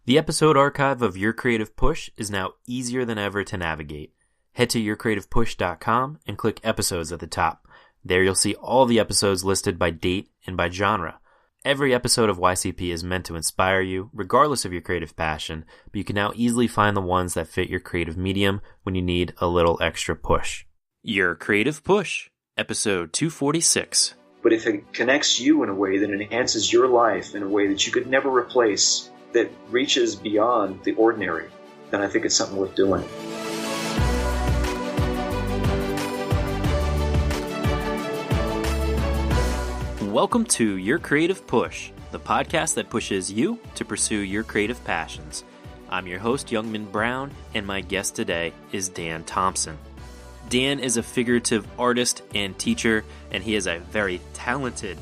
The episode archive of Your Creative Push is now easier than ever to navigate. Head to yourcreativepush.com and click episodes at the top. There you'll see all the episodes listed by date and by genre. Every episode of YCP is meant to inspire you, regardless of your creative passion, but you can now easily find the ones that fit your creative medium when you need a little extra push. Your Creative Push, episode 246. But if it connects you in a way that enhances your life in a way that you could never replace, that reaches beyond the ordinary, then I think it's something worth doing. Welcome to Your Creative Push, the podcast that pushes you to pursue your creative passions. I'm your host, Youngman Brown, and my guest today is Dan Thompson. Dan is a figurative artist and teacher, and he is a very talented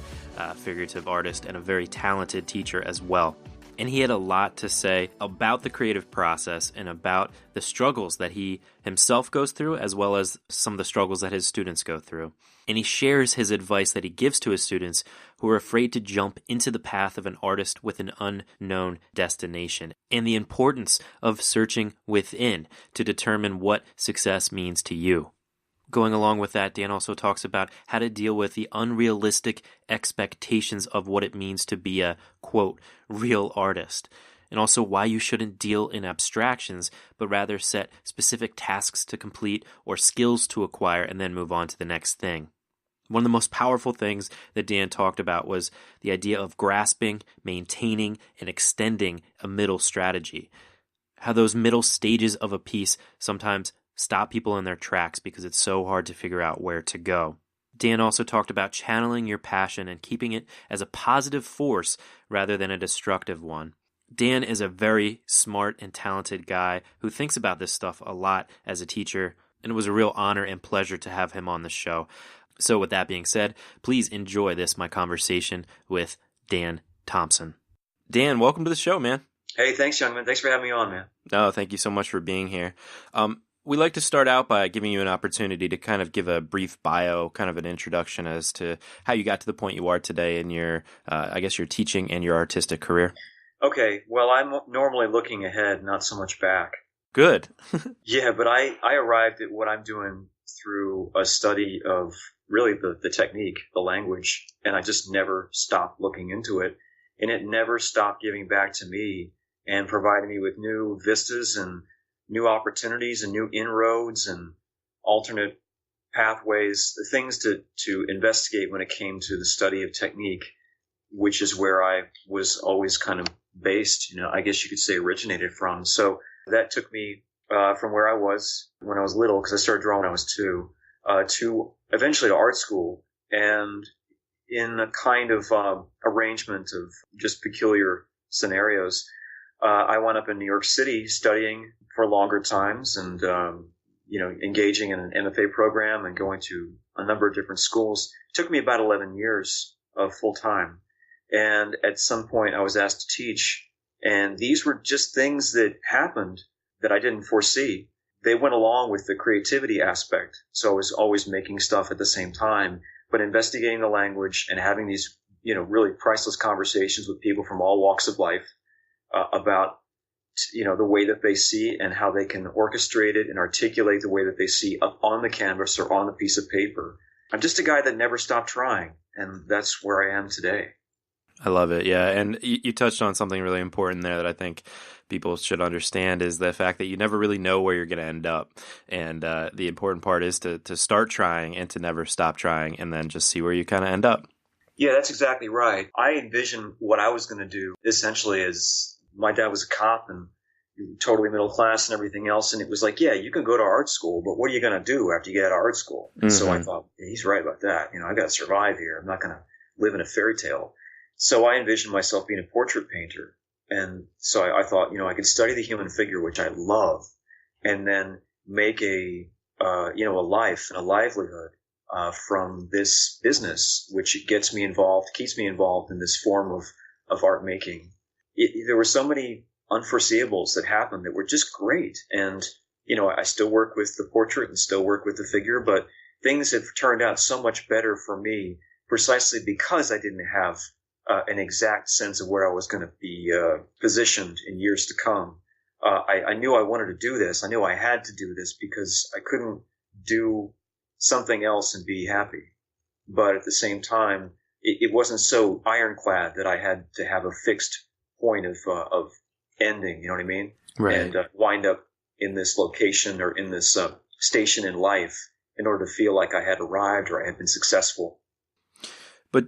figurative artist and a very talented teacher as well. And he had a lot to say about the creative process and about the struggles that he himself goes through, as well as some of the struggles that his students go through. And he shares his advice that he gives to his students who are afraid to jump into the path of an artist with an unknown destination, and the importance of searching within to determine what success means to you. Going along with that, Dan also talks about how to deal with the unrealistic expectations of what it means to be a, quote, real artist, and also why you shouldn't deal in abstractions, but rather set specific tasks to complete or skills to acquire and then move on to the next thing. One of the most powerful things that Dan talked about was the idea of grasping, maintaining, and extending a middle strategy. How those middle stages of a piece sometimes stop people in their tracks because it's so hard to figure out where to go. Dan also talked about channeling your passion and keeping it as a positive force rather than a destructive one. Dan is a very smart and talented guy who thinks about this stuff a lot as a teacher, and it was a real honor and pleasure to have him on the show. So with that being said, please enjoy my conversation with Dan Thompson. Dan, welcome to the show, man. Hey, thanks, Youngman. Thanks for having me on, man. No, thank you so much for being here. We like to start out by giving you an opportunity to kind of give a brief bio, kind of an introduction as to how you got to the point you are today in your, your teaching and your artistic career. Okay, well, I'm normally looking ahead, not so much back. Good. Yeah, but I arrived at what I'm doing through a study of really the technique, the language, and I just never stopped looking into it, and it never stopped giving back to me and providing me with new vistas and new opportunities and new inroads and alternate pathways, things to investigate when it came to the study of technique, which is where I was always kind of based, I guess you could say originated from. So that took me from where I was when I was little, because I started drawing when I was 2, to eventually to art school. And in a kind of arrangement of just peculiar scenarios, I wound up in New York City studying for longer times and, engaging in an M.F.A. program and going to a number of different schools. It took me about 11 years of full time. And at some point I was asked to teach. And these were just things that happened that I didn't foresee. They went along with the creativity aspect. So I was always making stuff at the same time, but investigating the language and having these, really priceless conversations with people from all walks of life about the way that they see and how they can orchestrate it and articulate the way that they see up on the canvas or on the piece of paper. I'm just a guy that never stopped trying, and that's where I am today. I love it, yeah. And you touched on something really important there that I think people should understand is the fact that you never really know where you're going to end up. And the important part is to start trying and to never stop trying and then just see where you kind of end up. Yeah, that's exactly right. I envisioned what I was going to do essentially as my dad was a cop and totally middle class and everything else. And it was like, yeah, you can go to art school, but what are you going to do after you get out of art school? And so I thought, yeah, he's right about that. I got to survive here. I'm not going to live in a fairy tale. So I envisioned myself being a portrait painter. And so I thought, I could study the human figure, which I love, and then make a life and a livelihood from this business, which gets me involved, keeps me involved in this form of art making. There were so many unforeseeables that happened that were just great. And, I still work with the portrait and still work with the figure, but things have turned out so much better for me precisely because I didn't have an exact sense of where I was going to be positioned in years to come. I knew I wanted to do this. I knew I had to do this because I couldn't do something else and be happy. But at the same time, it wasn't so ironclad that I had to have a fixed point of ending. You know what I mean? Right. And wind up in this location or in this station in life in order to feel like I had arrived or I had been successful. But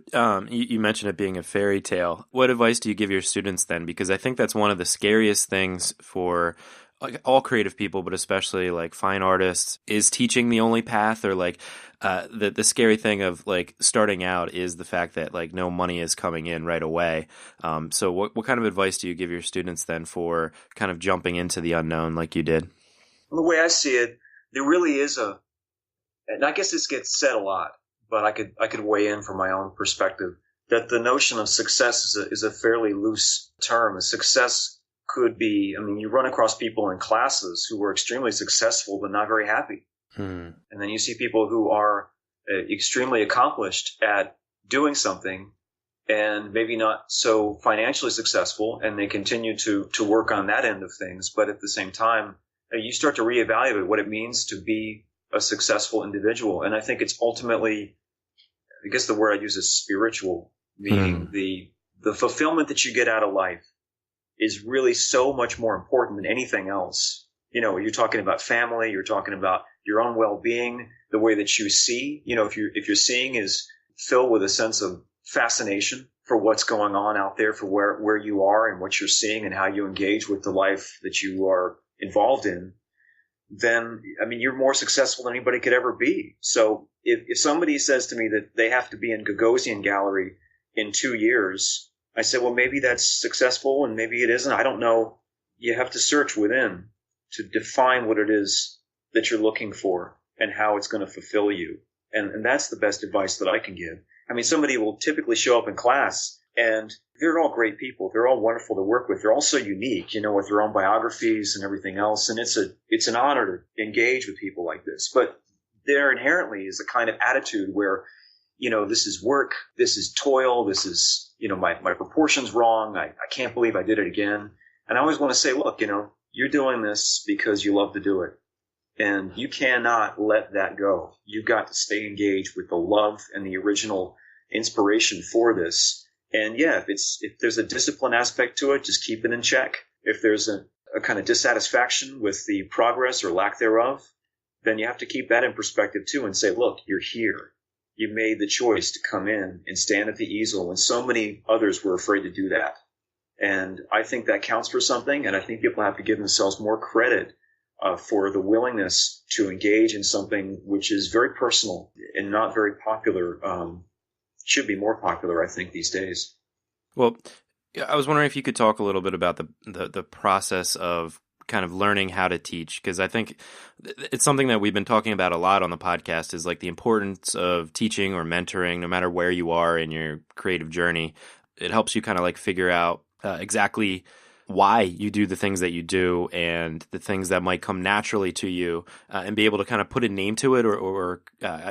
you mentioned it being a fairy tale. What advice do you give your students then? Because I think that's one of the scariest things for like all creative people, but especially like fine artists, is teaching the only path, or like the scary thing of like starting out is the fact that like no money is coming in right away. So what kind of advice do you give your students then for kind of jumping into the unknown like you did? Well, the way I see it, there really is and I guess this gets said a lot, but I could weigh in from my own perspective, that the notion of success is a fairly loose term. A success could be, I mean, you run across people in classes who are extremely successful but not very happy. And then you see people who are extremely accomplished at doing something and maybe not so financially successful, and they continue to work on that end of things. But at the same time, you start to reevaluate what it means to be a successful individual. And I think it's ultimately, I guess the word I use is spiritual, meaning the fulfillment that you get out of life is really so much more important than anything else. You know, you're talking about family, you're talking about your own well-being, the way that you see. You know, if your seeing is filled with a sense of fascination for what's going on out there, for where you are and what you're seeing and how you engage with the life that you are involved in, then, I mean, you're more successful than anybody could ever be. So if somebody says to me that they have to be in Gagosian Gallery in 2 years, I say, well, maybe that's successful and maybe it isn't. I don't know. You have to search within to define what it is that you're looking for and how it's going to fulfill you. And that's the best advice that I can give. I mean, somebody will typically show up in class and they're all great people. They're all wonderful to work with. They're all so unique, you know, with their own biographies and everything else. And it's an honor to engage with people like this. But there inherently is a kind of attitude where, you know, this is work, this is toil, this is, you know, my proportion's wrong. I can't believe I did it again. And I always want to say, look, you know, you're doing this because you love to do it. And you cannot let that go. You've got to stay engaged with the love and the original inspiration for this. And yeah, if there's a discipline aspect to it, just keep it in check. If there's a kind of dissatisfaction with the progress or lack thereof, then you have to keep that in perspective too and say, look, you're here. You made the choice to come in and stand at the easel when so many others were afraid to do that. And I think that counts for something. And I think people have to give themselves more credit for the willingness to engage in something which is very personal and not very popular. Should be more popular, I think, these days. Well, I was wondering if you could talk a little bit about the process of kind of learning how to teach, because I think it's something that we've been talking about a lot on the podcast, is like the importance of teaching or mentoring, no matter where you are in your creative journey. It helps you kind of like figure out exactly why you do the things that you do and the things that might come naturally to you, and be able to kind of put a name to it or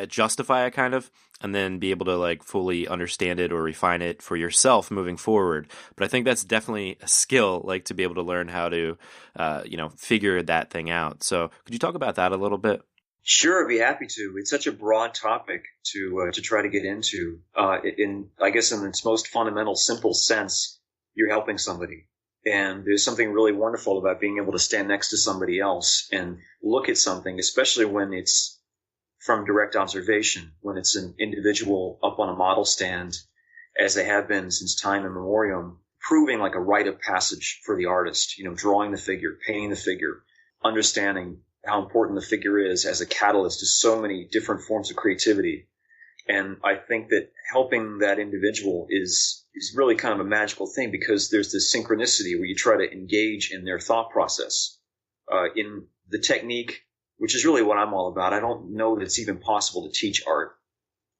justify it kind of, and then be able to like fully understand it or refine it for yourself moving forward. But I think that's definitely a skill, like to be able to learn how to, figure that thing out. So could you talk about that a little bit? Sure, I'd be happy to. It's such a broad topic to try to get into. I guess in its most fundamental, simple sense, you're helping somebody. And there's something really wonderful about being able to stand next to somebody else and look at something, especially when it's from direct observation, when it's an individual up on a model stand, as they have been since time immemorial, proving like a rite of passage for the artist, you know, drawing the figure, painting the figure, understanding how important the figure is as a catalyst to so many different forms of creativity. And I think that helping that individual is really kind of a magical thing, because there's this synchronicity where you try to engage in their thought process, in the technique, which is really what I'm all about. I don't know that it's even possible to teach art.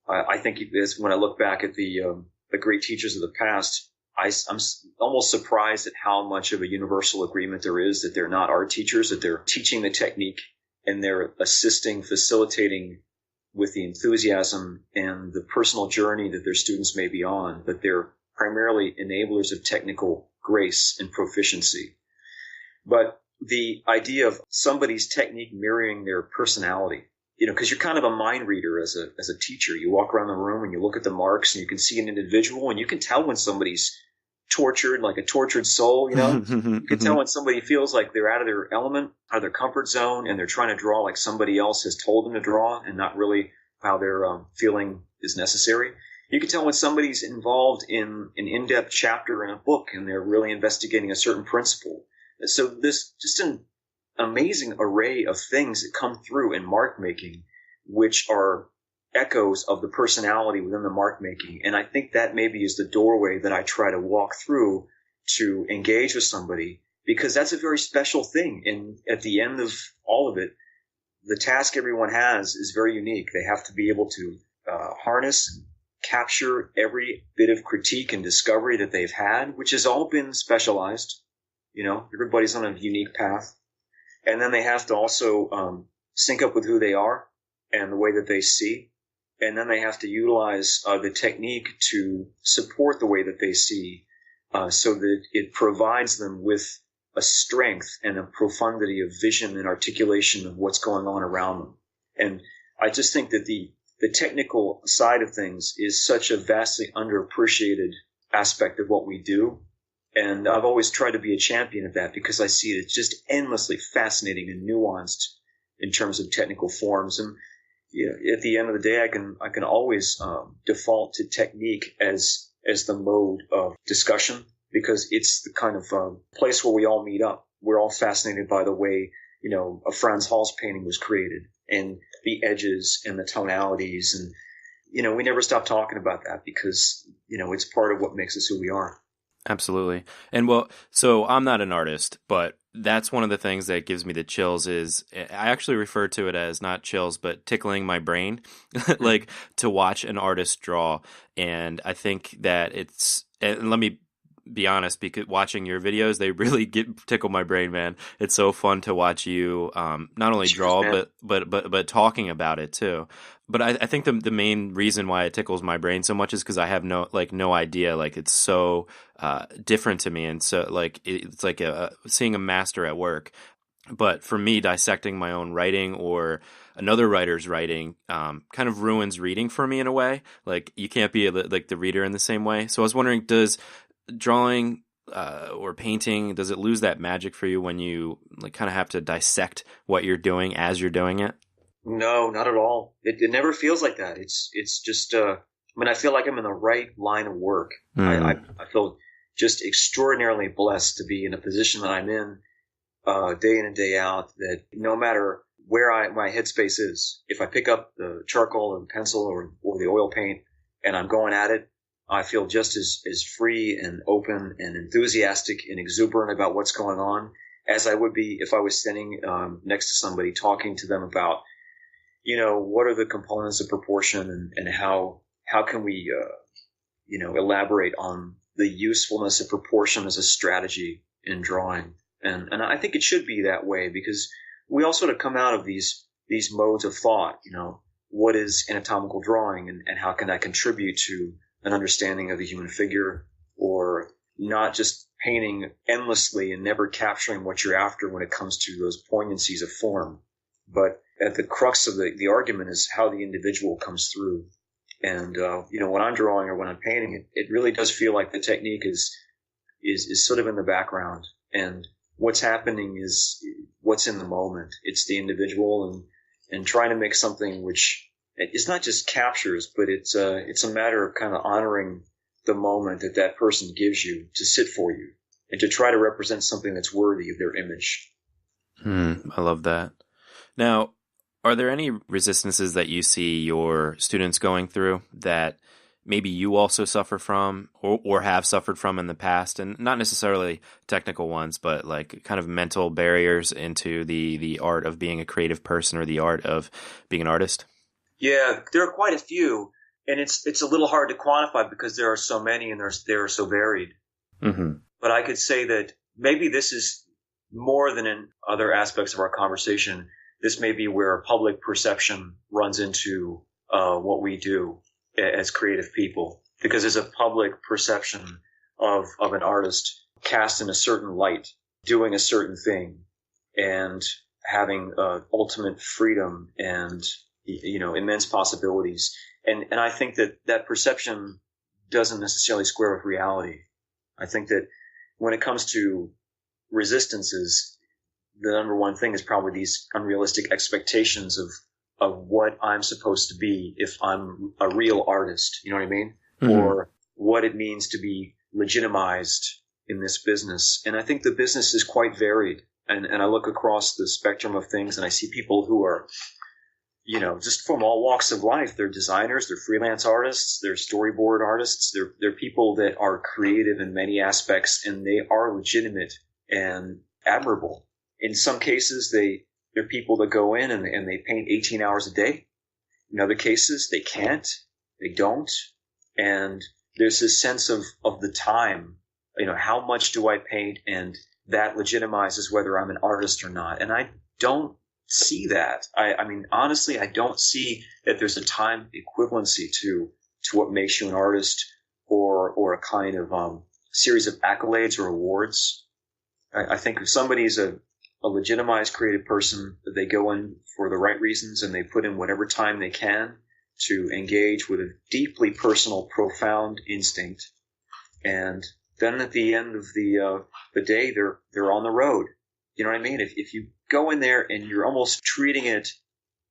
I think when I look back at the great teachers of the past, I'm almost surprised at how much of a universal agreement there is that they're not art teachers, that they're teaching the technique and they're assisting, facilitating with the enthusiasm and the personal journey that their students may be on, but they're primarily enablers of technical grace and proficiency. But the idea of somebody's technique mirroring their personality, because you're kind of a mind reader as a teacher. You walk around the room and you look at the marks and you can see an individual and you can tell when somebody's tortured, like a tortured soul, You can tell when somebody feels like they're out of their element, out of their comfort zone, and they're trying to draw like somebody else has told them to draw and not really how their feeling is necessary. You can tell when somebody's involved in an in-depth chapter in a book and they're really investigating a certain principle. So this just an amazing array of things that come through in mark making, which are echoes of the personality within the mark making. And I think that maybe is the doorway that I try to walk through to engage with somebody, because that's a very special thing. And at the end of all of it, the task everyone has is very unique. They have to be able to harness, capture every bit of critique and discovery that they've had, which has all been specialized. Everybody's on a unique path. And then they have to also sync up with who they are and the way that they see. And then they have to utilize the technique to support the way that they see, so that it provides them with a strength and a profundity of vision and articulation of what's going on around them. And I just think that the technical side of things is such a vastly underappreciated aspect of what we do. And I've always tried to be a champion of that, because I see it as just endlessly fascinating and nuanced in terms of technical forms. And at the end of the day, I can always default to technique as the mode of discussion, because it's the kind of place where we all meet up. We're all fascinated by the way, a Franz Hals painting was created, and the edges and the tonalities. And, we never stop talking about that, because, it's part of what makes us who we are. Absolutely. And so I'm not an artist, but that's one of the things that gives me the chills is I actually refer to it as not chills, but tickling my brain, like to watch an artist draw. And I think that and let me be honest, because watching your videos, they really tickle my brain, man. It's so fun to watch you not only draw, but talking about it too. But I think the main reason why it tickles my brain so much is because I have no idea. Like, it's so different to me, and so like it's like seeing a master at work. But for me, dissecting my own writing or another writer's writing kind of ruins reading for me in a way. Like, you can't be like the reader in the same way. So I was wondering, does drawing or painting, does it lose that magic for you when you like kind of have to dissect what you're doing as you're doing it? No, not at all. It never feels like that. It's just, I feel like I'm in the right line of work. I feel just extraordinarily blessed to be in a position that I'm in, day in and day out, that no matter where my headspace is, if I pick up the charcoal and pencil or the oil paint and I'm going at it, I feel just as free and open and enthusiastic and exuberant about what's going on as I would be if I was standing next to somebody talking to them about, what are the components of proportion and how can we, elaborate on the usefulness of proportion as a strategy in drawing. And I think it should be that way, because we all sort of come out of these modes of thought, what is anatomical drawing and how can that contribute to an understanding of the human figure, or not just painting endlessly and never capturing what you're after when it comes to those poignancies of form. But at the crux of the argument is how the individual comes through. And, when I'm drawing or when I'm painting, it really does feel like the technique is sort of in the background. And what's happening is what's in the moment. It's the individual and trying to make something which it's not just captures, but it's a matter of kind of honoring the moment that person gives you to sit for you and to try to represent something that's worthy of their image. I love that. Now, are there any resistances that you see your students going through that maybe you also suffer from or have suffered from in the past, and not necessarily technical ones, but like kind of mental barriers into the art of being a creative person or the art of being an artist? Yeah, there are quite a few, and it's a little hard to quantify because there are so many and they're so varied. Mm-hmm. But I could say that maybe this is more than in other aspects of our conversation. This may be where public perception runs into what we do as creative people. because there's a public perception of an artist cast in a certain light, doing a certain thing, and having ultimate freedom and, immense possibilities. And I think that perception doesn't necessarily square with reality. I think that when it comes to resistances, the number one thing is probably these unrealistic expectations of what I'm supposed to be if I'm a real artist. You know what I mean? Mm-hmm. Or what it means to be legitimized in this business. And I think the business is quite varied. And I look across the spectrum of things and I see people who are, just from all walks of life. They're designers, they're freelance artists, they're storyboard artists, they're people that are creative in many aspects, and they are legitimate and admirable. In some cases, they're people that go in and they paint 18 hours a day. In other cases, they can't, they don't. And there's this sense of the time, how much do I paint? And that legitimizes whether I'm an artist or not. And I don't see that. I mean, honestly, I don't see that there's a time equivalency to what makes you an artist or a kind of series of accolades or awards. I think if somebody's a legitimized creative person, they go in for the right reasons and they put in whatever time they can to engage with a deeply personal, profound instinct. And then at the end of the day, they're on the road. You know what I mean? If you go in there and you're almost treating it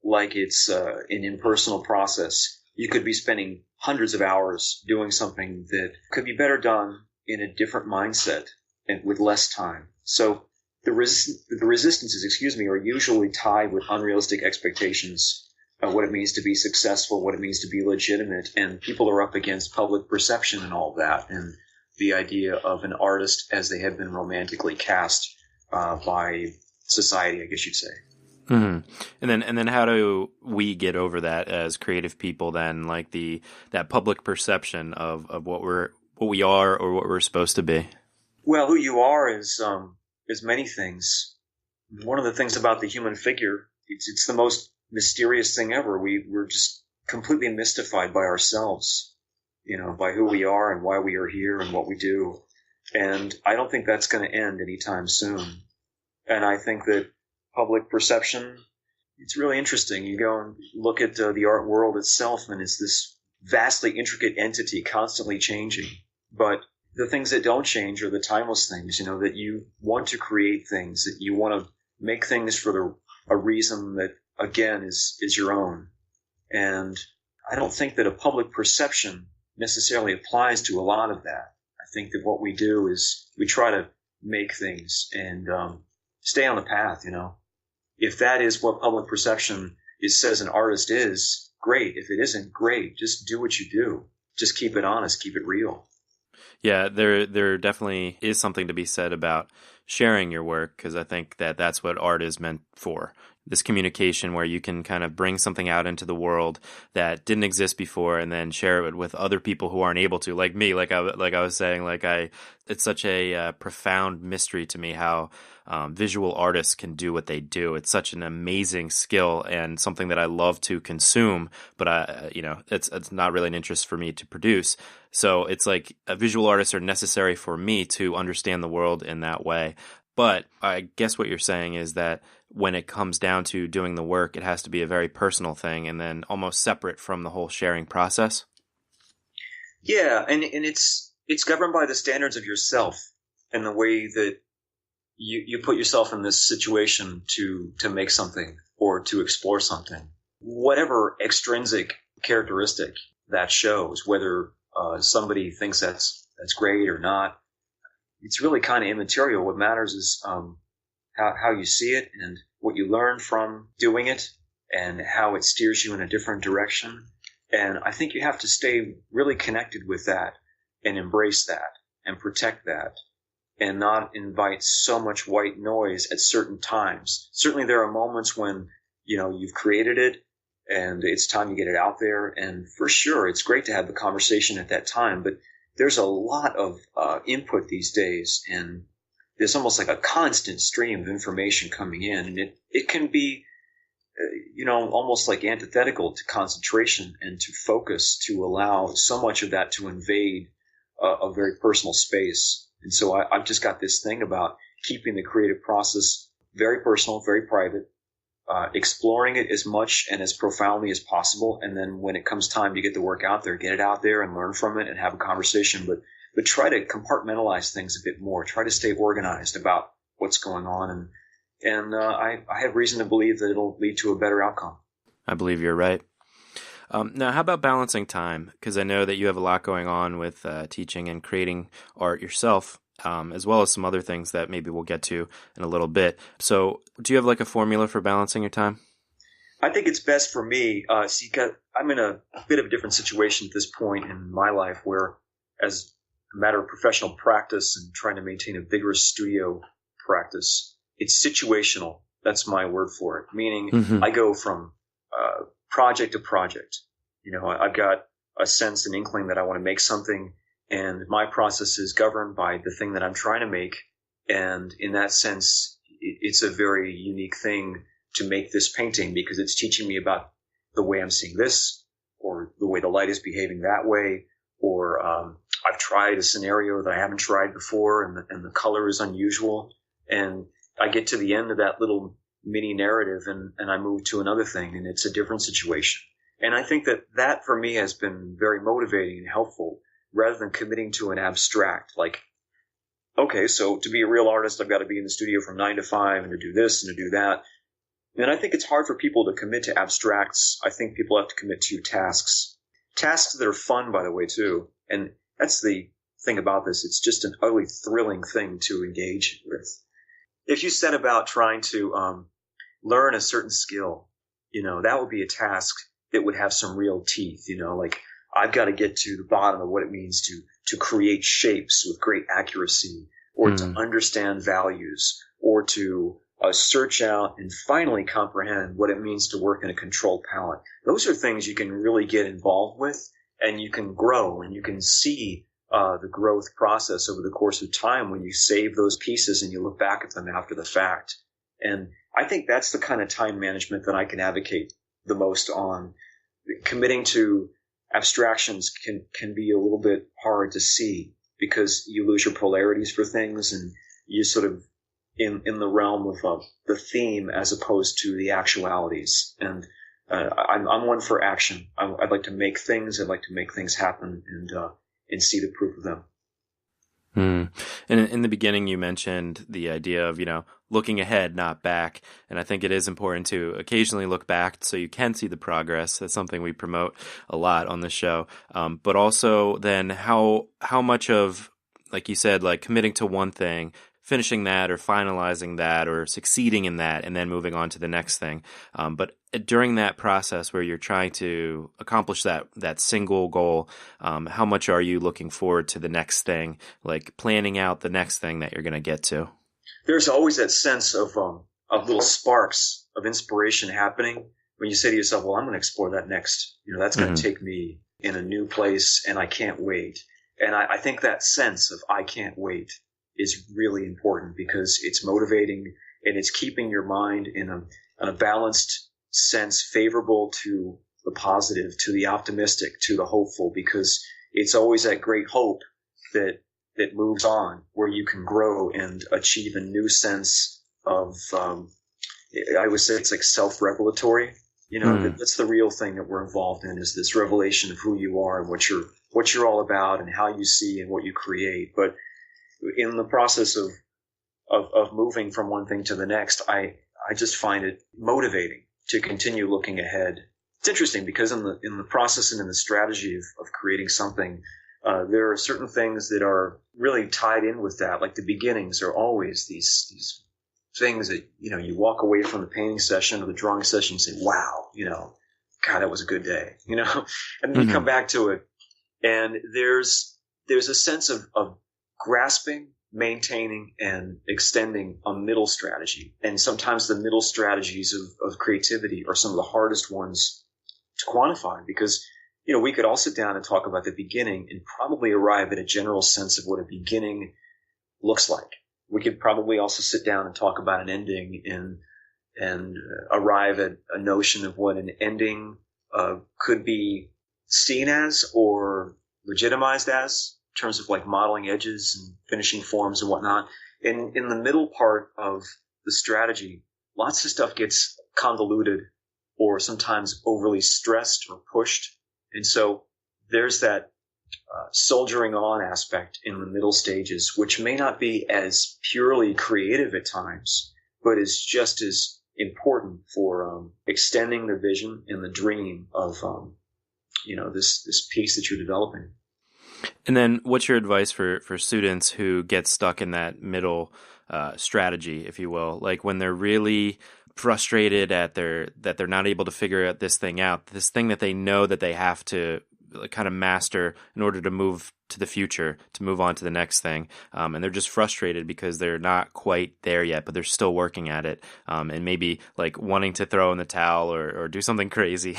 like it's an impersonal process, you could be spending hundreds of hours doing something that could be better done in a different mindset and with less time. So the resistances, are usually tied with unrealistic expectations of what it means to be successful, what it means to be legitimate, and people are up against public perception and all that, and the idea of an artist as they have been romantically cast by society, I guess you'd say. Mm-hmm. And then how do we get over that as creative people then, like that public perception of what we are or what we're supposed to be? Well, who you are is many things. One of the things about the human figure, it's the most mysterious thing ever. We're just completely mystified by ourselves, by who we are and why we are here and what we do. And I don't think that's going to end anytime soon. And I think that public perception, it's really interesting. You go and look at the art world itself, and it's this vastly intricate entity constantly changing. But the things that don't change are the timeless things, that you want to create things, that you want to make things for a reason that, again, is your own. And I don't think that a public perception necessarily applies to a lot of that. I think that what we do is we try to make things and stay on the path, If that is what public perception says an artist is, great. If it isn't, great. Just do what you do. Just keep it honest. Keep it real. Yeah, there definitely is something to be said about sharing your work, because I think that that's what art is meant for. This communication where you can kind of bring something out into the world that didn't exist before and then share it with other people who aren't able to, like me, like I was saying, it's such a profound mystery to me how visual artists can do what they do. It's such an amazing skill and something that I love to consume, but it's not really an interest for me to produce. So it's like visual artists are necessary for me to understand the world in that way. But I guess what you're saying is that when it comes down to doing the work, it has to be a very personal thing and then almost separate from the whole sharing process. Yeah, and it's governed by the standards of yourself and the way that you put yourself in this situation to make something or to explore something. Whatever extrinsic characteristic that shows, whether somebody thinks that's great or not, it's really kind of immaterial. What matters is how you see it and what you learn from doing it and how it steers you in a different direction. And I think you have to stay really connected with that and embrace that and protect that and not invite so much white noise at certain times. Certainly there are moments when, you've created it and it's time to get it out there. And for sure, it's great to have the conversation at that time, but there's a lot of input these days, and there's almost like a constant stream of information coming in, and it can be almost like antithetical to concentration and to focus, to allow so much of that to invade a very personal space. And so I've just got this thing about keeping the creative process very personal, very private, exploring it as much and as profoundly as possible. And then when it comes time to get the work out there, get it out there and learn from it and have a conversation. But try to compartmentalize things a bit more. Try to stay organized about what's going on. And I have reason to believe that it'll lead to a better outcome. I believe you're right. Now, how about balancing time? Because I know that you have a lot going on with teaching and creating art yourself, as well as some other things that maybe we'll get to in a little bit. So do you have like a formula for balancing your time? I think it's best for me. I'm in a bit of a different situation at this point in my life where, as a matter of professional practice and trying to maintain a vigorous studio practice, it's situational. That's my word for it. Meaning I go from project to project. I've got a sense and inkling that I want to make something, and my process is governed by the thing that I'm trying to make. And in that sense, it's a very unique thing to make this painting because it's teaching me about the way I'm seeing this, or the way the light is behaving that way, or I've tried a scenario that I haven't tried before, and the color is unusual. And I get to the end of that little mini narrative and I move to another thing, and it's a different situation. And I think that for me has been very motivating and helpful, rather than committing to an abstract, like, okay, so to be a real artist, I've got to be in the studio from 9 to 5 and to do this and to do that. And I think it's hard for people to commit to abstracts. I think people have to commit to tasks that are fun, by the way, too. And that's the thing about this. It's just an utterly thrilling thing to engage with. If you set about trying to learn a certain skill, that would be a task that would have some real teeth, like I've got to get to the bottom of what it means to create shapes with great accuracy, or to understand values, or to search out and finally comprehend what it means to work in a controlled palette. Those are things you can really get involved with, and you can grow, and you can see the growth process over the course of time when you save those pieces and you look back at them after the fact. And I think that's the kind of time management that I can advocate the most on. Committing to abstractions can be a little bit hard to see because you lose your polarities for things, and you sort of in the realm of the theme as opposed to the actualities. And I'm one for action. I'd like to make things. I'd like to make things happen and see the proof of them. And in the beginning, you mentioned the idea of, looking ahead, not back. And I think it is important to occasionally look back so you can see the progress. That's something we promote a lot on the show. But also then how much of, like you said, like committing to one thing, finishing that or finalizing that or succeeding in that, and then moving on to the next thing. But during that process where you're trying to accomplish that single goal, how much are you looking forward to the next thing, like planning out the next thing that you're going to get to? There's always that sense of little sparks of inspiration happening when you say to yourself, well, I'm going to explore that next. That's going to take me in a new place, and I can't wait. And I think that sense of I can't wait is really important because it's motivating, and it's keeping your mind in a balanced sense, favorable to the positive, to the optimistic, to the hopeful, because it's always that great hope that moves on, where you can grow and achieve a new sense of, I would say it's like self-revelatory. That's the real thing that we're involved in, is this revelation of who you are and what you're all about and how you see and what you create. But in the process of moving from one thing to the next, I just find it motivating to continue looking ahead. It's interesting because in the process and in the strategy of creating something, there are certain things that are really tied in with that. Like the beginnings are always these things that, you walk away from the painting session or the drawing session and say, wow, God, that was a good day, and then you come back to it, and there's a sense of grasping, maintaining, and extending a middle strategy. And sometimes the middle strategies of creativity are some of the hardest ones to quantify, because we could all sit down and talk about the beginning and probably arrive at a general sense of what a beginning looks like. We could probably also sit down and talk about an ending and arrive at a notion of what an ending could be seen as or legitimized as, in terms of like modeling edges and finishing forms and whatnot. In the middle part of the strategy, lots of stuff gets convoluted or sometimes overly stressed or pushed. And so there's that soldiering on aspect in the middle stages, which may not be as purely creative at times, but is just as important for extending the vision and the dream of this piece that you're developing. And then what's your advice for students who get stuck in that middle strategy, if you will, like when they're really frustrated that they're not able to figure out this thing that they know that they have to kind of master in order to move to the future, to move on to the next thing. And they're just frustrated because they're not quite there yet, but they're still working at it. And maybe like wanting to throw in the towel or do something crazy.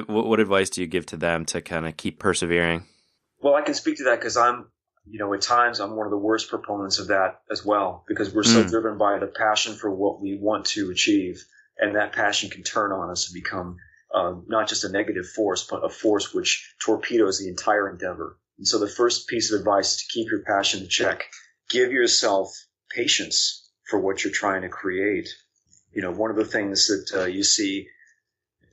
What advice do you give to them to kind of keep persevering? Well, I can speak to that because at times I'm one of the worst proponents of that as well, because we're so driven by the passion for what we want to achieve. And that passion can turn on us and become not just a negative force, but a force which torpedoes the entire endeavor. And so the first piece of advice is to keep your passion in check. Give yourself patience for what you're trying to create. One of the things that you see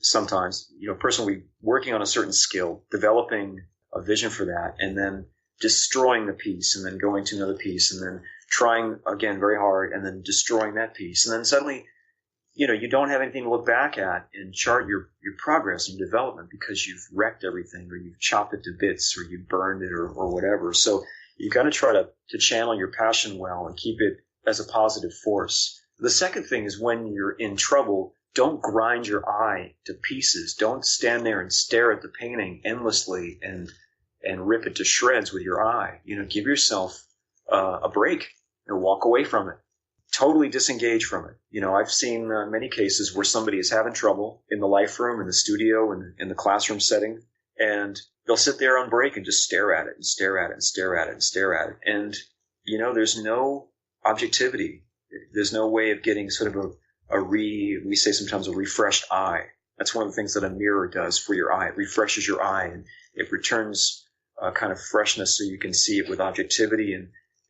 sometimes, personally working on a certain skill, developing a vision for that, and then destroying the piece, and then going to another piece, and then trying again very hard, and then destroying that piece. And then suddenly, you don't have anything to look back at and chart your progress and development because you've wrecked everything, or you've chopped it to bits, or you've burned it, or whatever. So you've got to try to channel your passion well and keep it as a positive force. The second thing is when you're in trouble, don't grind your eye to pieces. Don't stand there and stare at the painting endlessly and rip it to shreds with your eye. Give yourself a break and walk away from it. Totally disengage from it. I've seen many cases where somebody is having trouble in the life room, in the studio, in the classroom setting, and they'll sit there on break and just stare at it and stare at it and stare at it and stare at it. And, there's no objectivity. There's no way of getting sort of we say sometimes a refreshed eye. That's one of the things that a mirror does for your eye. It refreshes your eye and it returns a kind of freshness so you can see it with objectivity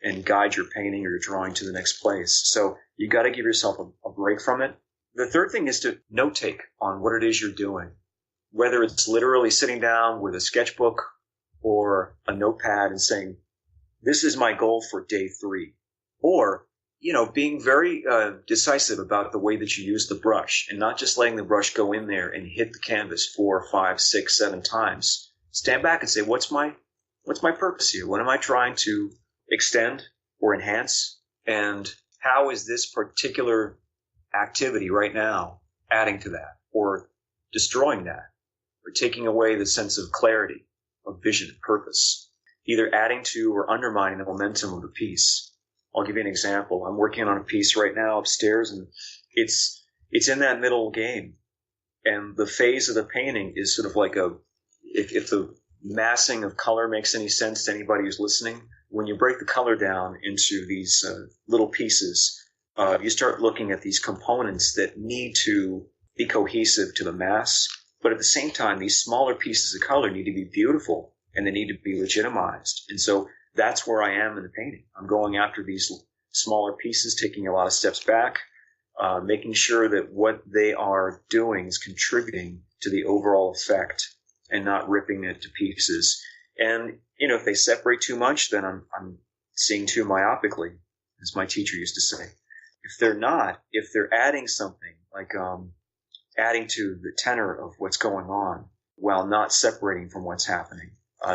and guide your painting or your drawing to the next place. So you got to give yourself a break from it. The third thing is to note take on what it is you're doing, whether it's literally sitting down with a sketchbook or a notepad and saying, this is my goal for day 3, or being very decisive about the way that you use the brush and not just letting the brush go in there and hit the canvas 4, 5, 6, 7 times. Stand back and say, what's my purpose here? What am I trying to extend or enhance? And how is this particular activity right now adding to that or destroying that or taking away the sense of clarity, of vision and purpose, either adding to or undermining the momentum of the piece? I'll give you an example. I'm working on a piece right now upstairs, and it's in that middle game. And the phase of the painting is sort of like if the massing of color makes any sense to anybody who's listening, when you break the color down into these little pieces, you start looking at these components that need to be cohesive to the mass. But at the same time, these smaller pieces of color need to be beautiful and they need to be legitimized. And so that's where I am in the painting. I'm going after these smaller pieces, taking a lot of steps back, making sure that what they are doing is contributing to the overall effect and not ripping it to pieces. And, if they separate too much, then I'm seeing too myopically, as my teacher used to say. If they're not, if they're adding something, like adding to the tenor of what's going on while not separating from what's happening,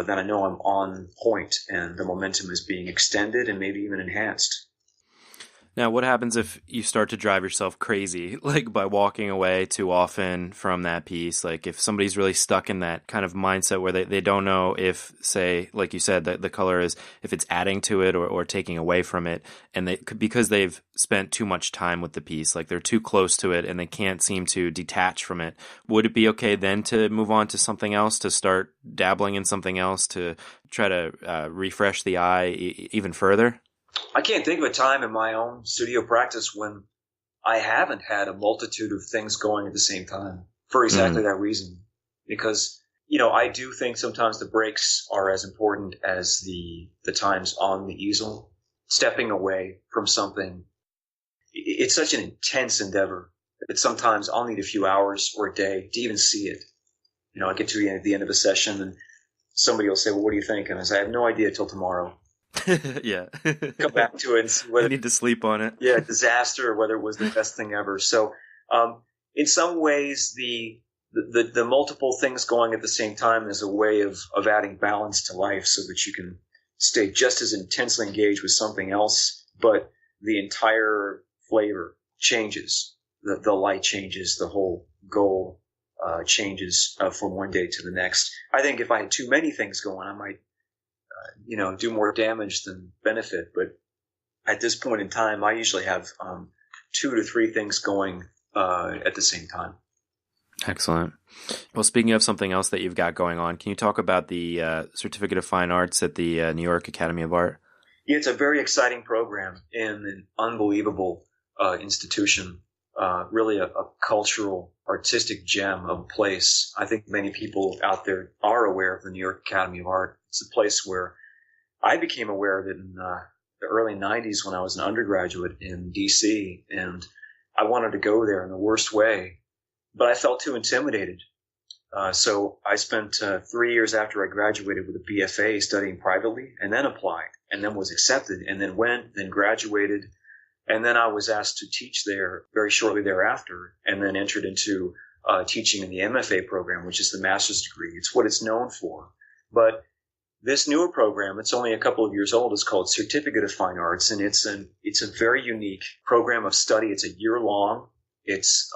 then I know I'm on point and the momentum is being extended and maybe even enhanced. Now, what happens if you start to drive yourself crazy, like by walking away too often from that piece? Like if somebody's really stuck in that kind of mindset where they don't know if, say, like you said, that the color is, if it's adding to it or taking away from it, and because they've spent too much time with the piece, like they're too close to it and they can't seem to detach from it, would it be okay then to move on to something else, to start dabbling in something else, to try to refresh the eye even further? I can't think of a time in my own studio practice when I haven't had a multitude of things going at the same time for exactly that reason. Because, I do think sometimes the breaks are as important as the times on the easel. Stepping away from something, it's such an intense endeavor that sometimes I'll need a few hours or a day to even see it. I get to the end of a session and somebody will say, well, what do you think? And I say, I have no idea till tomorrow. Yeah. Come back to it and see whether I need to sleep on it. Yeah, disaster, or whether it was the best thing ever. So, in some ways, the multiple things going at the same time is a way of adding balance to life so that you can stay just as intensely engaged with something else, but the entire flavor changes. The light changes, the whole goal changes from one day to the next. I think if I had too many things going, I might, do more damage than benefit. But at this point in time, I usually have 2 to 3 things going at the same time. Excellent. Well, speaking of something else that you've got going on, can you talk about the Certificate of Fine Arts at the New York Academy of Art? Yeah, it's a very exciting program in an unbelievable institution. Really a cultural, artistic gem of a place. I think many people out there are aware of the New York Academy of Art. It's a place where I became aware of it in the early 90s when I was an undergraduate in D.C., and I wanted to go there in the worst way, but I felt too intimidated. So I spent 3 years after I graduated with a B.F.A. studying privately, and then applied, and then was accepted, and then went, then graduated. And then I was asked to teach there very shortly thereafter, and then entered into teaching in the M.F.A. program, which is the master's degree. It's what it's known for. But this newer program, it's only a couple of years old, is called Certificate of Fine Arts, and it's a very unique program of study. It's a year long. It's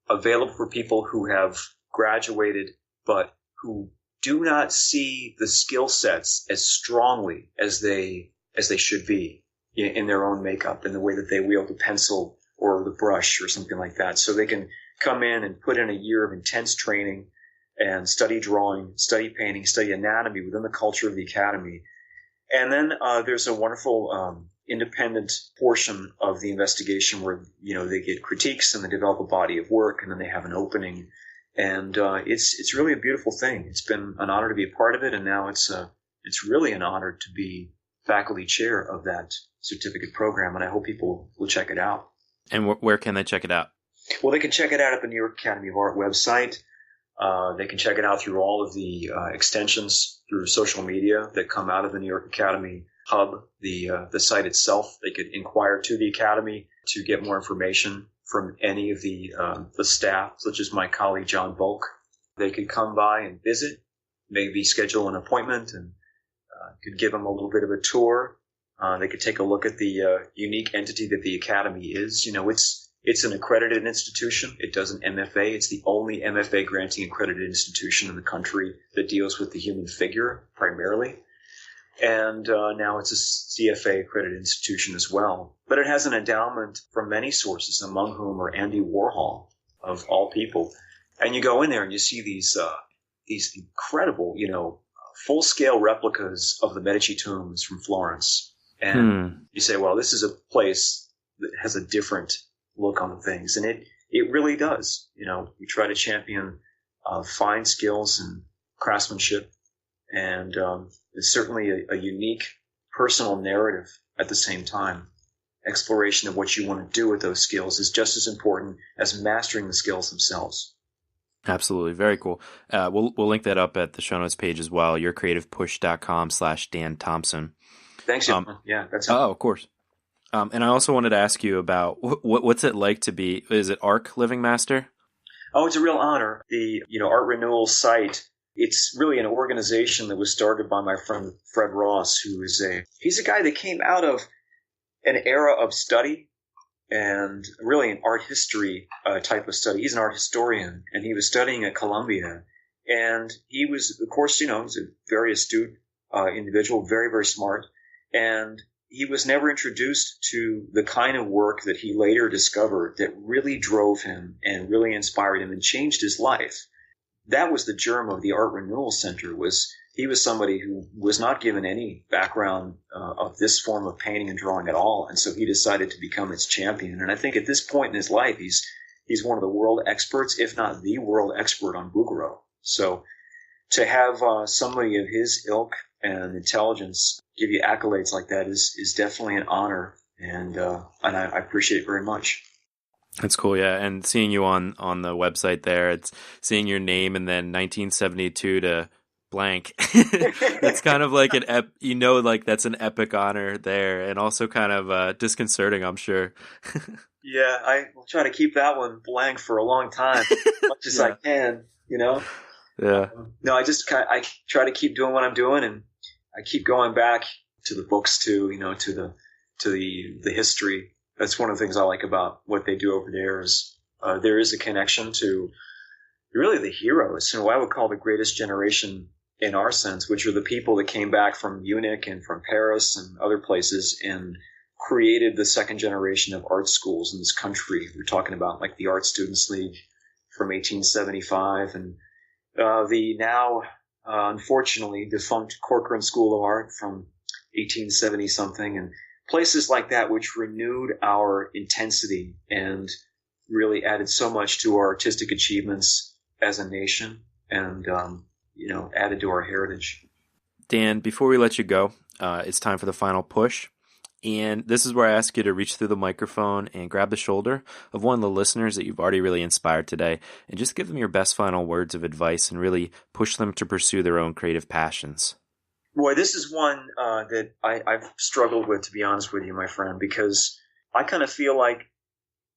available for people who have graduated, but who do not see the skill sets as strongly as they should be in their own makeup, in the way that they wield the pencil or the brush or something like that. So they can come in and put in a year of intense training and study drawing, study painting, study anatomy within the culture of the academy. And then there's a wonderful independent portion of the investigation where, they get critiques and they develop a body of work, and then they have an opening. And it's really a beautiful thing. It's been an honor to be a part of it, and now it's really an honor to be faculty chair of that certificate program, and I hope people will check it out. And where can they check it out? Well, they can check it out at the New York Academy of Art website. They can check it out through all of the extensions through social media that come out of the New York Academy hub, the site itself. They could inquire to the Academy to get more information from any of the staff, such as my colleague John Bulk. They could come by and visit, maybe schedule an appointment, and could give them a little bit of a tour. They could take a look at the unique entity that the Academy is. It's an accredited institution. It does an M.F.A. It's the only M.F.A. granting accredited institution in the country that deals with the human figure primarily. And now it's a CFA accredited institution as well. But it has an endowment from many sources, among whom are Andy Warhol, of all people. And you go in there and you see these incredible, full-scale replicas of the Medici tombs from Florence. And you say, well, this is a place that has a different look on things. And it really does. We try to champion fine skills and craftsmanship. And it's certainly a unique personal narrative at the same time. Exploration of what you want to do with those skills is just as important as mastering the skills themselves. Absolutely. Very cool. We'll link that up at the show notes page as well, yourcreativepush.com/Dan Thompson. Thanks. Yeah, that's Oh, of course. And I also wanted to ask you about what's it like to be, is it ARC Living Master? Oh, it's a real honor. The Art Renewal site, it's really an organization that was started by my friend Fred Ross, he's a guy that came out of an era of study and really an art history type of study. He's an art historian, and he was studying at Columbia. And he was, of course, he's a very astute individual, very, very smart. And he was never introduced to the kind of work that he later discovered that really drove him and really inspired him and changed his life. That was the germ of the Art Renewal Center, was he was somebody who was not given any background of this form of painting and drawing at all, and so he decided to become its champion. And I think at this point in his life, he's one of the world experts, if not the world expert on Bouguereau. So to have somebody of his ilk and intelligence give you accolades like that is definitely an honor, and I appreciate it very much. That's cool, yeah. And seeing you on the website there, it's seeing your name and then 1972 to blank. It's kind of like like that's an epic honor there, and also kind of disconcerting, I'm sure. Yeah, I will try to keep that one blank for a long time, as much as I can, Yeah. No, I try to keep doing what I'm doing, and I keep going back to the books too, to the history. That's one of the things I like about what they do over there is there is a connection to really the heroes, what I would call the greatest generation in our sense, which are the people that came back from Munich and from Paris and other places and created the second generation of art schools in this country. We're talking about like the Art Students League from 1875 and the now unfortunately defunct Corcoran School of Art from 1870 something, and places like that which renewed our intensity and really added so much to our artistic achievements as a nation and, added to our heritage. Dan, before we let you go, it's time for the final push. And this is where I ask you to reach through the microphone and grab the shoulder of one of the listeners that you've already really inspired today and just give them your best final words of advice and really push them to pursue their own creative passions. Boy, this is one that I've struggled with, to be honest with you, my friend, because I kind of feel like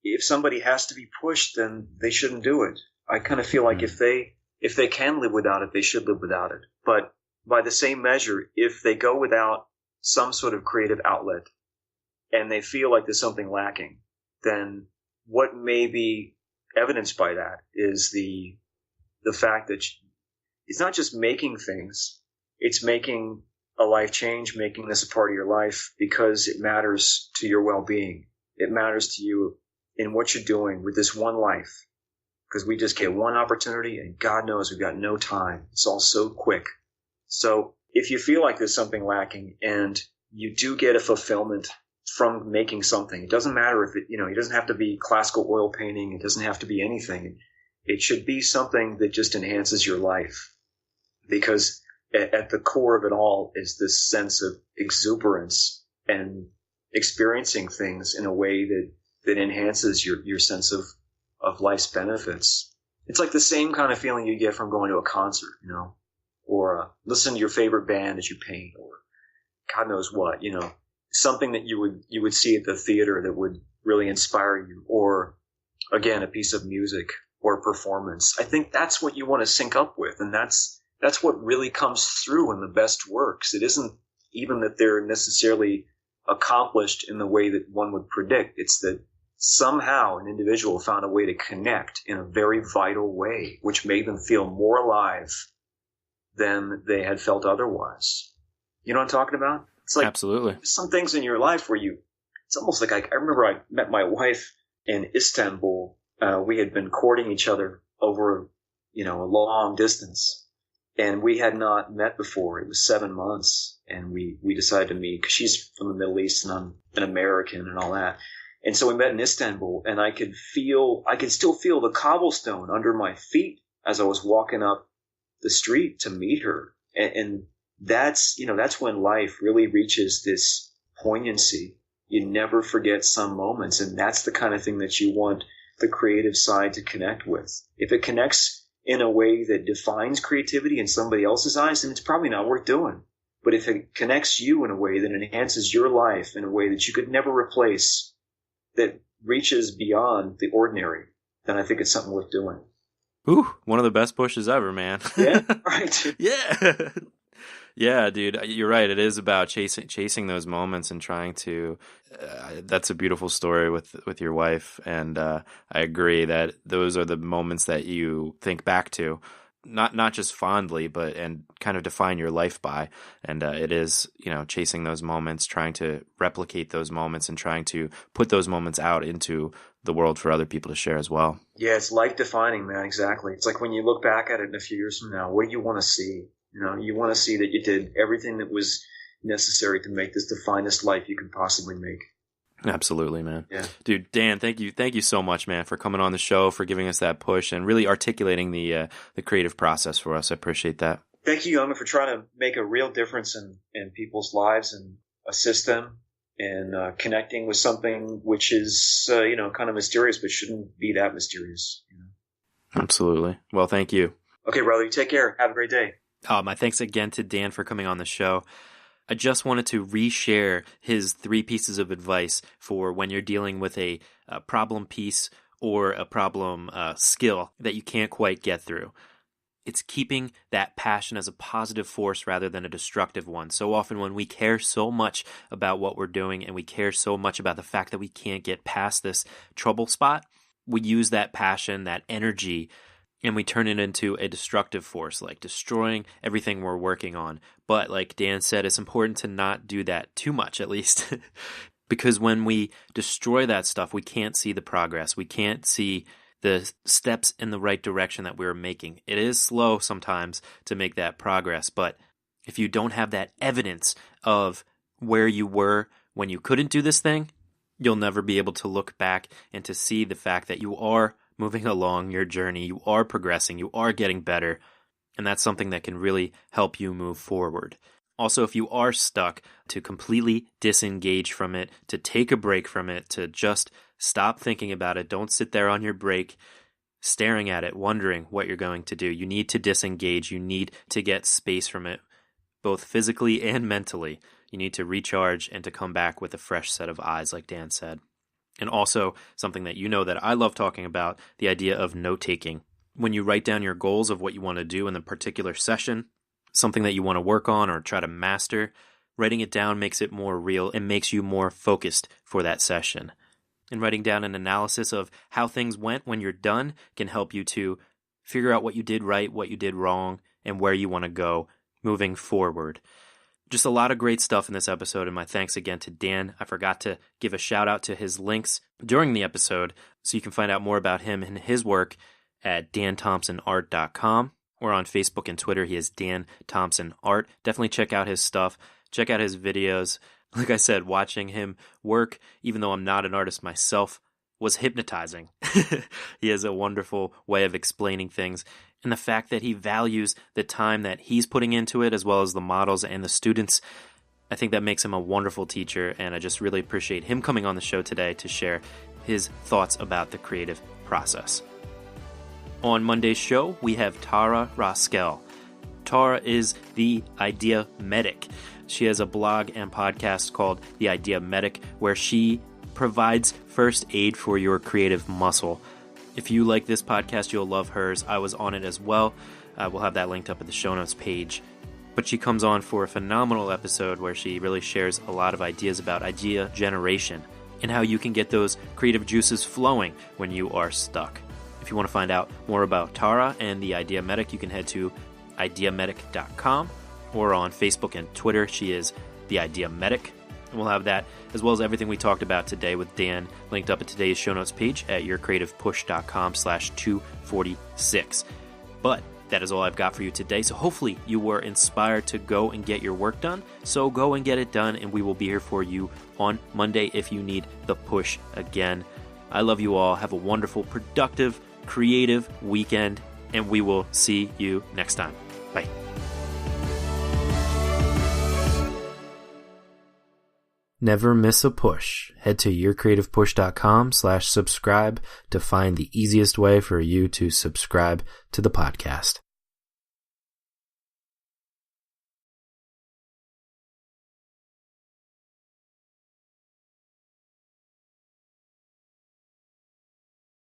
if somebody has to be pushed, then they shouldn't do it. I kind of feel like if they can live without it, they should live without it. But by the same measure, if they go without some sort of creative outlet and they feel like there's something lacking, then what may be evidenced by that is the fact that it's not just making things. It's making a life change, making this a part of your life because it matters to your well-being. It matters to you in what you're doing with this one life, because we just get one opportunity and God knows we've got no time. It's all so quick. So if you feel like there's something lacking and you do get a fulfillment from making something, it doesn't matter if it doesn't have to be classical oil painting. It doesn't have to be anything. It should be something that just enhances your life, because at the core of it all is this sense of exuberance and experiencing things in a way that enhances your sense of life's benefits. It's like the same kind of feeling you get from going to a concert, or listen to your favorite band as you paint, or God knows what, something that you would see at the theater that would really inspire you, or again, a piece of music or performance. I think that's what you want to sync up with, and that's what really comes through in the best works. It isn't even that they're necessarily accomplished in the way that one would predict. It's that somehow an individual found a way to connect in a very vital way, which made them feel more alive than they had felt otherwise. You know what I'm talking about? It's like absolutely some things in your life where it's almost like I remember I met my wife in Istanbul. We had been courting each other over, a long distance. And we had not met before. It was 7 months, and we decided to meet because she's from the Middle East and I'm an American and all that. And so we met in Istanbul, and I could still feel the cobblestone under my feet as I was walking up the street to meet her. And that's when life really reaches this poignancy. You never forget some moments, and that's the kind of thing that you want the creative side to connect with. If it connects in a way that defines creativity in somebody else's eyes, then it's probably not worth doing. But if it connects you in a way that enhances your life in a way that you could never replace, that reaches beyond the ordinary, then I think it's something worth doing. Ooh, one of the best pushes ever, man. Yeah, right. Yeah. Yeah, dude, you're right. It is about chasing those moments and trying to. That's a beautiful story with your wife, and I agree that those are the moments that you think back to, not just fondly, but and kind of define your life by. And it is chasing those moments, trying to replicate those moments, and trying to put those moments out into the world for other people to share as well. Yeah, it's life defining, man. Exactly. It's like when you look back at it in a few years from now, what do you want to see? You want to see that you did everything that was necessary to make this the finest life you could possibly make. Absolutely, man. Yeah. Dude, Dan, thank you so much, man, for coming on the show, for giving us that push and really articulating the creative process for us. I appreciate that. Thank you, Youngman, for trying to make a real difference in people's lives and assist them in connecting with something which is, kind of mysterious, but shouldn't be that mysterious. Absolutely. Well, thank you. Okay, brother. You take care. Have a great day. My thanks again to Dan for coming on the show. I just wanted to reshare his 3 pieces of advice for when you're dealing with a problem piece or a problem skill that you can't quite get through. It's keeping that passion as a positive force rather than a destructive one. So often when we care so much about what we're doing and we care so much about the fact that we can't get past this trouble spot, we use that passion, that energy, and we turn it into a destructive force, like destroying everything we're working on. But like Dan said, it's important to not do that too much, at least. Because when we destroy that stuff, we can't see the progress. We can't see the steps in the right direction that we're making. It is slow sometimes to make that progress, but if you don't have that evidence of where you were when you couldn't do this thing, you'll never be able to look back and to see the fact that you are moving along your journey, you are progressing, you are getting better, and that's something that can really help you move forward. Also, if you are stuck, to completely disengage from it, to take a break from it, to just stop thinking about it. Don't sit there on your break staring at it, wondering what you're going to do. You need to disengage. You need to get space from it, both physically and mentally. You need to recharge and to come back with a fresh set of eyes, like Dan said. And also, something that you know that I love talking about, the idea of note-taking. When you write down your goals of what you want to do in the particular session, something that you want to work on or try to master, writing it down makes it more real and makes you more focused for that session. And writing down an analysis of how things went when you're done can help you to figure out what you did right, what you did wrong, and where you want to go moving forward. Just a lot of great stuff in this episode, and my thanks again to Dan. I forgot to give a shout out to his links during the episode, so you can find out more about him and his work at danthompsonart.com, or on Facebook and Twitter. He is Dan Thompson Art. Definitely check out his stuff. Check out his videos. Like I said, watching him work, even though I'm not an artist myself, was hypnotizing. He has a wonderful way of explaining things. And the fact that he values the time that he's putting into it, as well as the models and the students, I think that makes him a wonderful teacher. And I just really appreciate him coming on the show today to share his thoughts about the creative process. On Monday's show, we have Tara Roskel. Tara is the Idea Medic. She has a blog and podcast called The Idea Medic, where she provides first aid for your creative muscle. If you like this podcast, you'll love hers. I was on it as well. We'll have that linked up at the show notes page. But she comes on for a phenomenal episode where she really shares a lot of ideas about idea generation and how you can get those creative juices flowing when you are stuck. If you want to find out more about Tara and the Idea Medic, you can head to ideamedic.com, or on Facebook and Twitter, she is the Idea Medic. And we'll have that, as well as everything we talked about today with Dan, linked up at today's show notes page at yourcreativepush.com/246. But that is all I've got for you today. So hopefully you were inspired to go and get your work done. So go and get it done, and we will be here for you on Monday if you need the push again. I love you all. Have a wonderful, productive, creative weekend, and we will see you next time. Bye. Never miss a push. Head to yourcreativepush.com/subscribe to find the easiest way for you to subscribe to the podcast.